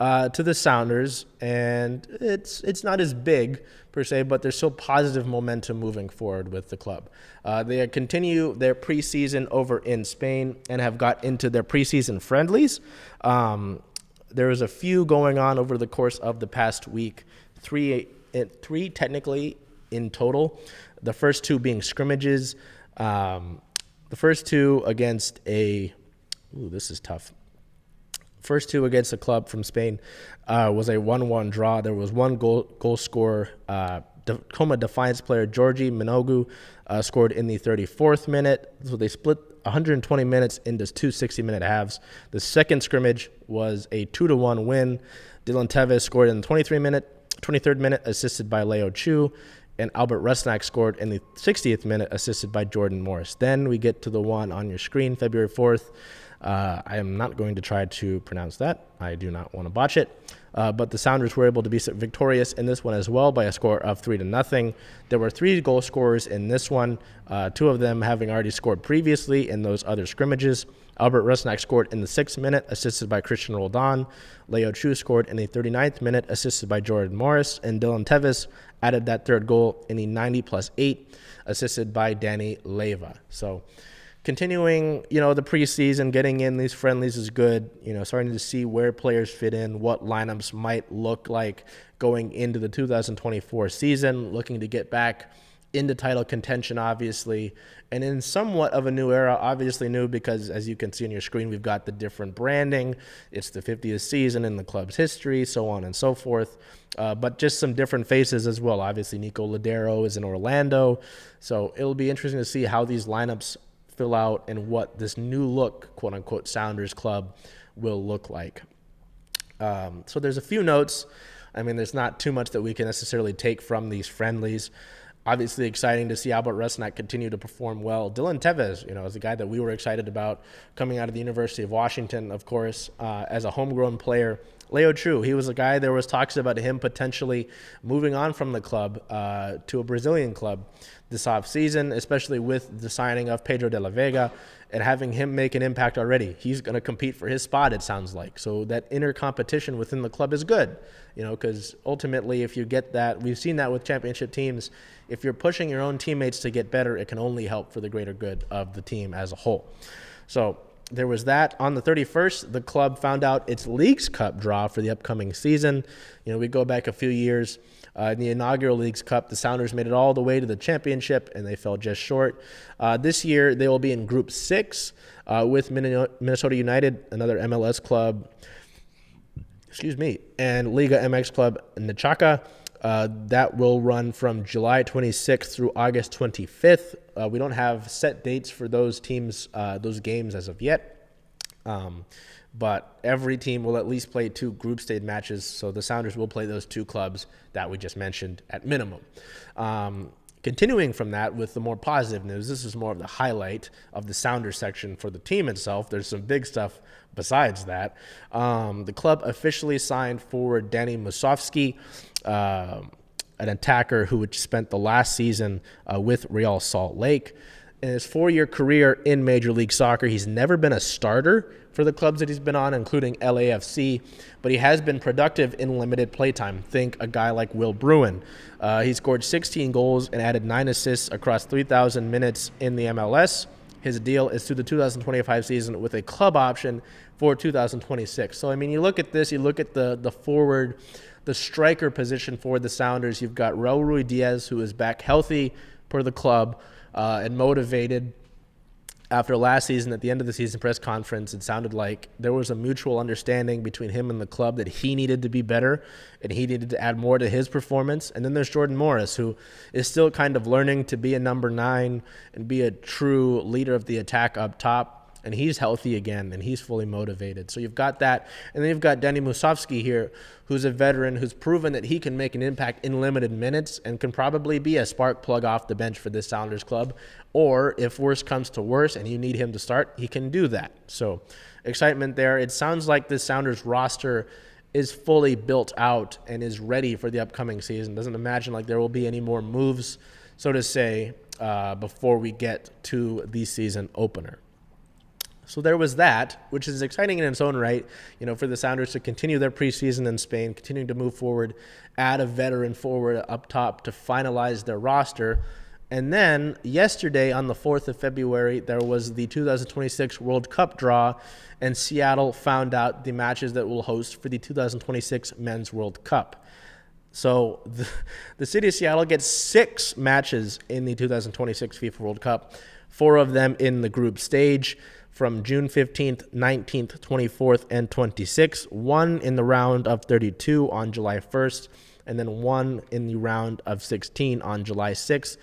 to the Sounders, and it's not as big per se, but there's still positive momentum moving forward with the club. They continue their preseason over in Spain and have got into their preseason friendlies. There was a few going on over the course of the past week, three technically in total. The first two being scrimmages. The first two against this is tough. First two against a club from Spain was a 1-1 draw. There was one goal scorer. Tacoma Defiance player Georgi Minogu scored in the 34th minute. So they split 120 minutes into two 60-minute halves. The second scrimmage was a 2-1 win. Dylan Tevez scored in the 23rd minute, assisted by Leo Chu. And Albert Rusnak scored in the 60th minute, assisted by Jordan Morris. Then we get to the one on your screen, February 4th. I am not going to try to pronounce that. I do not want to botch it. But the Sounders were able to be victorious in this one as well by a score of 3-0. There were 3 goal scorers in this one, 2 of them having already scored previously in those other scrimmages. Albert Rusnak scored in the 6th minute, assisted by Christian Roldan. Leo Chu scored in the 39th minute, assisted by Jordan Morris. And Dylan Tevez added that third goal in the 90+8, assisted by Danny Leva. So continuing, the preseason, getting in these friendlies is good. Starting to see where players fit in, what lineups might look like going into the 2024 season, looking to get back into title contention, obviously, and in somewhat of a new era. Obviously new because, as you can see on your screen, we've got the different branding. It's the 50th season in the club's history, so on and so forth. But just some different faces as well. Obviously, Nico Ladero is in Orlando, so it'll be interesting to see how these lineups fill out and what this new look, quote-unquote, Sounders club will look like. So there's a few notes. There's not too much that we can necessarily take from these friendlies. Obviously exciting to see Albert Rusnak continue to perform well. Dylan Tevez, is a guy that we were excited about coming out of the University of Washington, of course, as a homegrown player. Leo Chu, he was a guy, there was talks about him potentially moving on from the club to a Brazilian club this offseason, especially with the signing of Pedro de la Vega and having him make an impact already. He's going to compete for his spot, it sounds like. So that inner competition within the club is good, because ultimately if you get that, we've seen that with championship teams, if you're pushing your own teammates to get better, it can only help for the greater good of the team as a whole. So there was that. On the 31st, the club found out its Leagues Cup draw for the upcoming season. We go back a few years. In the inaugural Leagues Cup, the Sounders made it all the way to the championship, and they fell just short. This year, they will be in Group 6 with Minnesota United, another MLS club, and Liga MX club Nechaka. That will run from July 26th through August 25th. We don't have set dates for those teams, those games as of yet. But every team will at least play 2 group stage matches, so the Sounders will play those 2 clubs that we just mentioned at minimum. Continuing from that with the more positive news, this is more of the highlight of the Sounders section for the team itself. There's some big stuff besides that. The club officially signed forward Danny Musovski, an attacker who had spent the last season with Real Salt Lake. In his 4-year career in Major League Soccer, he's never been a starter for the clubs that he's been on, including LAFC, but he has been productive in limited playtime. Think a guy like Will Bruin. He scored 16 goals and added 9 assists across 3,000 minutes in the MLS. His deal is through the 2025 season with a club option for 2026. So, you look at this, you look at the forward, the striker position for the Sounders. You've got Raul Ruiz-Diaz, who is back healthy per the club and motivated. After last season, at the end of the season press conference, it sounded like there was a mutual understanding between him and the club that he needed to be better and he needed to add more to his performance. And then there's Jordan Morris, who is still kind of learning to be a number 9 and be a true leader of the attack up top. And he's healthy again, and he's fully motivated. So you've got that. And then you've got Danny Musovski here, who's a veteran who's proven that he can make an impact in limited minutes and can probably be a spark plug off the bench for this Sounders club. Or if worse comes to worse and you need him to start, he can do that. So excitement there. It sounds like this Sounders roster is fully built out and is ready for the upcoming season. Doesn't imagine like there will be any more moves, so to say, before we get to the season opener. So there was that, which is exciting in its own right, for the Sounders to continue their preseason in Spain, continuing to move forward, add a veteran forward up top to finalize their roster. And then yesterday, on the 4th of February, there was the 2026 World Cup draw, and Seattle found out the matches that will host for the 2026 Men's World Cup. So the city of Seattle gets 6 matches in the 2026 FIFA World Cup, 4 of them in the group stage from June 15th, 19th, 24th, and 26th, 1 in the round of 32 on July 1st, and then 1 in the round of 16 on July 6th.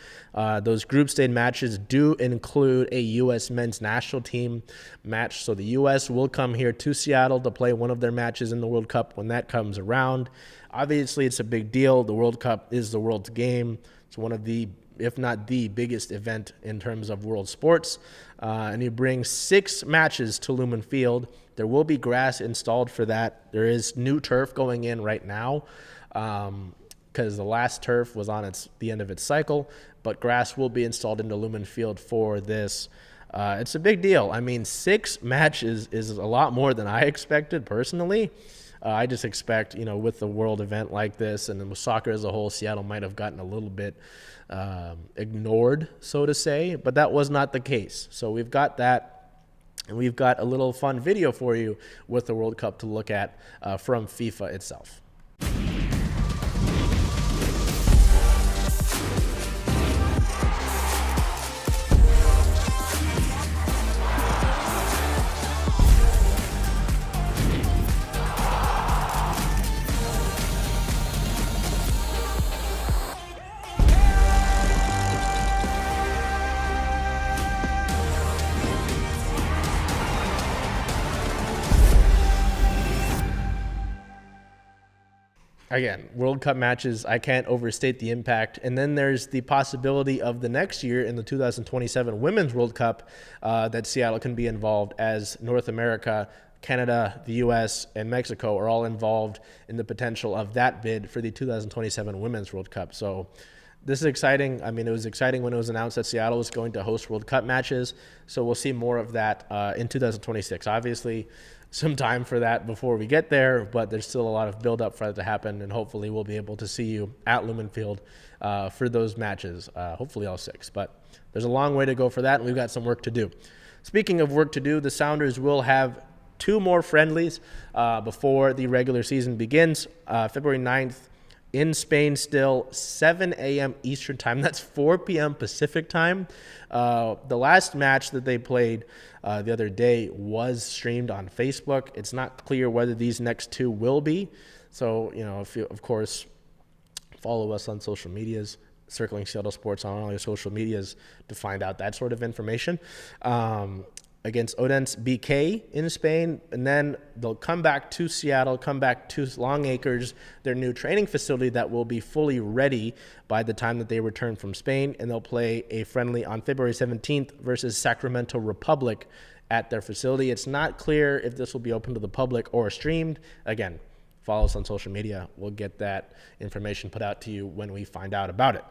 Those group stage matches do include a U.S. men's national team match, so the U.S. will come here to Seattle to play one of their matches in the World Cup when that comes around. Obviously, it's a big deal. The World Cup is the world's game. It's one of the, if not the biggest event in terms of world sports. And you bring 6 matches to Lumen Field. There will be grass installed for that. There is new turf going in right now because the last turf was on the end of its cycle, but grass will be installed into Lumen Field for this. It's a big deal. I mean, 6 matches is a lot more than I expected personally. I just expect, with the world event like this and with soccer as a whole, Seattle might have gotten a little bit ignored, so to say, but that was not the case. So we've got that, and we've got a little fun video for you with the World Cup to look at from FIFA itself. Again, World Cup matches, I can't overstate the impact. And then there's the possibility of the next year in the 2027 Women's World Cup that Seattle can be involved, as North America, Canada, the U.S., and Mexico are all involved in the potential of that bid for the 2027 Women's World Cup. So this is exciting. I mean, it was exciting when it was announced that Seattle was going to host World Cup matches. So we'll see more of that in 2026. Obviously, some time for that before we get there, but there's still a lot of build-up for that to happen, and hopefully we'll be able to see you at Lumen Field for those matches, hopefully all 6. But there's a long way to go for that, and we've got some work to do. Speaking of work to do, the Sounders will have 2 more friendlies before the regular season begins. February 9th in Spain still, 7 a.m. Eastern time. That's 4 p.m. Pacific time. The last match that they played the other day was streamed on Facebook. It's not clear whether these next 2 will be. So, if you, of course, follow us on social medias, Circling Seattle Sports on all your social medias to find out that sort of information. Against Odense BK in Spain, and then they'll come back to Seattle, come back to Long Acres, their new training facility that will be fully ready by the time that they return from Spain, and they'll play a friendly on February 17th versus Sacramento Republic at their facility. It's not clear if this will be open to the public or streamed. Again, follow us on social media. We'll get that information put out to you when we find out about it.